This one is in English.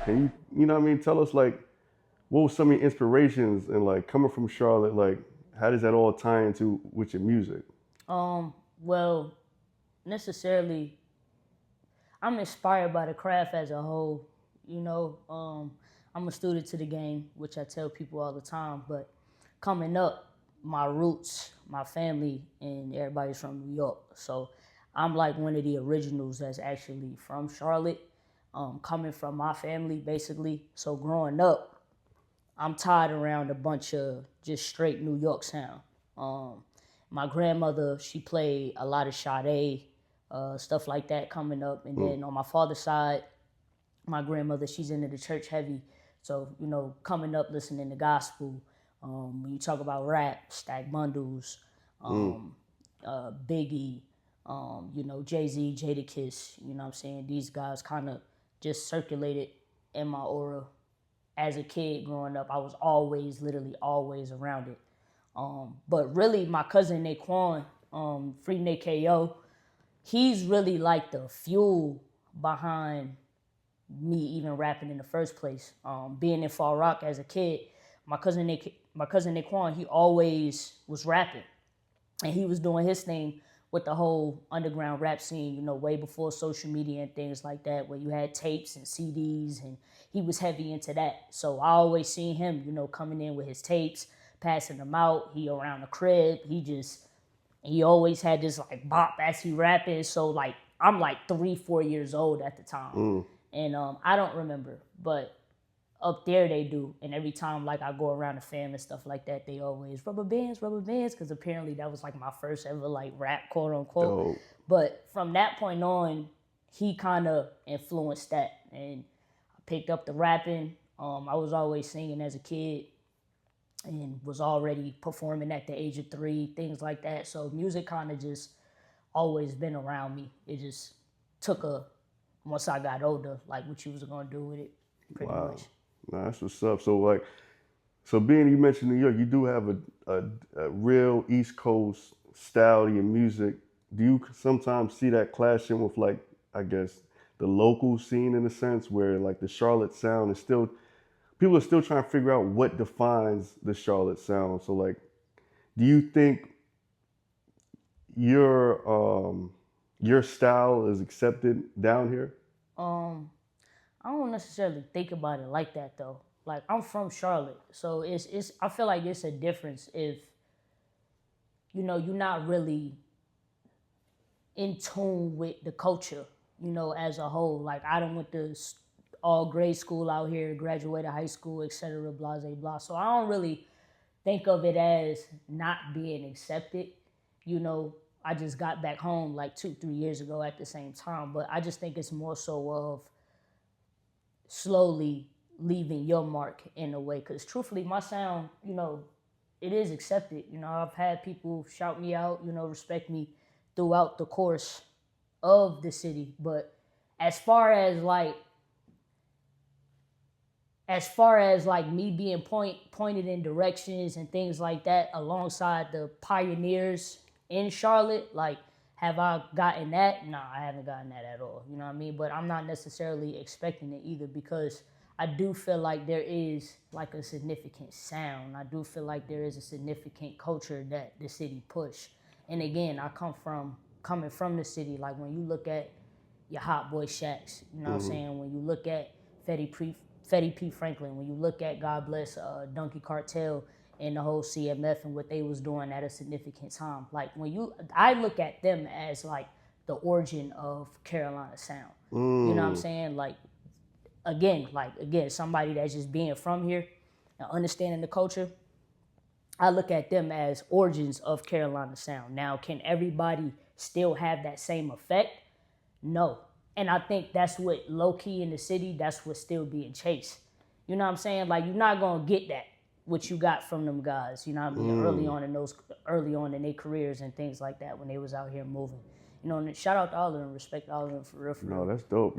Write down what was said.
Can you know what I mean? Tell us like what were some of your inspirations and like coming from Charlotte, like how does that all tie into with your music? Well, necessarily, I'm inspired by the craft as a whole. You know, I'm a student to the game, which I tell people all the time. But coming up, my roots, my family, and everybody's from New York. So I'm like one of the originals that's actually from Charlotte, coming from my family, basically. So growing up, I'm tied around a bunch of just straight New York sound. Um, my grandmother, she played a lot of Sade, stuff like that coming up. And Mm, then on my father's side, my grandmother, she's into the church heavy. So, coming up listening to gospel, when you talk about rap, Stack Bundles, mm, um, Biggie, Jay-Z, Jadakiss, you know what I'm saying? These guys kind of just circulated in my aura as a kid growing up. I was always, literally always around it. But really, my cousin Naquan, Free Nate KO, he's really like the fuel behind me even rapping in the first place. Being in Far Rock as a kid, my cousin Naquan, he always was rapping, and he was doing his thing with the whole underground rap scene, way before social media and things like that, where you had tapes and CDs, and he was heavy into that. So I always seen him, coming in with his tapes, passing them out. He around the crib. He always had this like bop as he rapping. So like I'm like 3, 4 years old at the time, mm. and I don't remember, but up there they do. And every time like I go around the fam and stuff like that, they always rubber bands, because apparently that was like my first ever like rap, quote unquote. Dope. But from that point on, he kind of influenced that, and I picked up the rapping. I was always singing as a kid and was already performing at the age of 3, things like that. So music kind of just always been around me. It just took a once I got older, like what you was gonna do with it, pretty much. Wow. Nah, that's what's up. So like so being you mentioned New York, you do have a, a real East Coast style to your music. Do you sometimes see that clashing with like I guess the local scene in a sense where like the Charlotte sound is still people are still trying to figure out what defines the Charlotte sound. So like do you think your your style is accepted down here? Um, I don't necessarily think about it like that though. Like I'm from Charlotte, so it's I feel like it's a difference if you're not really in tune with the culture, as a whole. Like I done went to all grade school out here, graduated high school, etc. Blah blah blah. So I don't really think of it as not being accepted. You know, I just got back home like 2, 3 years ago at the same time, but I just think it's more so of slowly leaving your mark in a way. Because truthfully, my sound, it is accepted. I've had people shout me out, respect me throughout the course of the city. But as far as like me being pointed in directions and things like that alongside the pioneers in Charlotte, like have I gotten that? Nah, I haven't gotten that at all. You know what I mean? But I'm not necessarily expecting it either, because I do feel like there is like a significant sound. I do feel like there is a significant culture that the city push. And again, coming from the city, like when you look at your Hot Boy Shacks, you know what I'm Hmm. saying? When you look at Fetty P. Franklin, when you look at God bless Donkey Cartel and the whole CMF and what they was doing at a significant time. Like I look at them as like the origin of Carolina sound. You know what I'm Mm. saying? Like again, somebody that's just being from here and understanding the culture. I look at them as origins of Carolina sound. Now, can everybody still have that same effect? No. And I think that's what low key in the city, that's what's still being chased. You know what I'm saying? Like you're not gonna get that what you got from them guys, you know what I mean, Mm. early on in their careers and things like that when they was out here moving. And shout out to all of them, respect all of them for real, for No, real. that's dope.